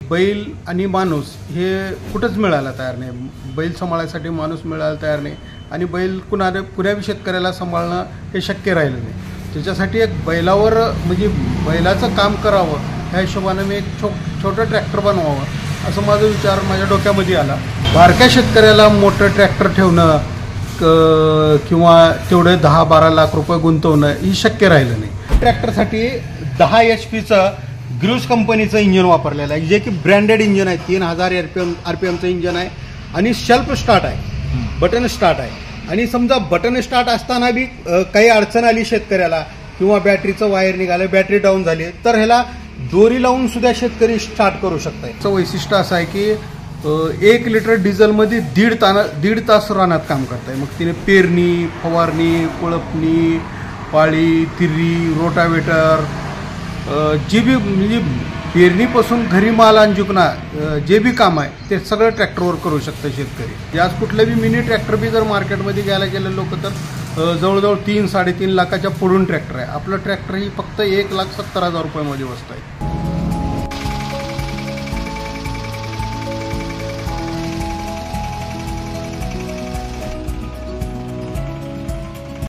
बैल आणि माणूस हे कुठंच मिळायला तयार नाही. बैल सांभाळायसाठी माणूस मिळायला तयार नाही आणि बैल कुण्या शेतकऱ्याला सांभाळणं हे शक्य राहिलं नाही. त्याच्यासाठी एक बैलावर म्हणजे बैलाचं काम करावं ह्या हिशोबानं मी एक छोटं ट्रॅक्टर बनवावं असं माझा विचार माझ्या डोक्यामध्ये आला. बारक्या शेतकऱ्याला मोठं ट्रॅक्टर ठेवणं किंवा तेवढे 10-12 लाख रुपये गुंतवणं ही शक्य राहिलं नाही. ट्रॅक्टरसाठी 10 HP ग्रुस कंपनीचं इंजिन वापरलेलं आहे, जे की ब्रँडेड इंजिन आहे. 3000 RPMचं इंजिन आहे आणि सेल्फ स्टार्ट आहे, बटन स्टार्ट आहे. आणि समजा बटन स्टार्ट असताना बी काही अडचण आली शेतकऱ्याला किंवा बॅटरीचं वायर निघालं, बॅटरी डाऊन झाली, तर ह्याला दोरी लावून सुद्धा शेतकरी स्टार्ट करू शकतात. याचं वैशिष्ट्य असं आहे की 1 लिटर डिझेलमध्ये दीड तास रानात काम करताय. मग तिने पेरणी, फवारणी, कोळपणी, पाळी, तिरी, रोटावेटर, जे बी म्हणजे पेरणीपासून घरी माल आणजुकना जे बी काम आहे ते सगळं ट्रॅक्टरवर करू शकतं शेतकरी. आज कुठलं बी मिनी ट्रॅक्टर बी जर मार्केटमध्ये घ्यायला गेले लोक तर जवळजवळ 3-3.5 लाखाच्या पुढून ट्रॅक्टर आहे. आपलं ट्रॅक्टर ही फक्त 1,70,000 रुपयामध्ये बसत आहे.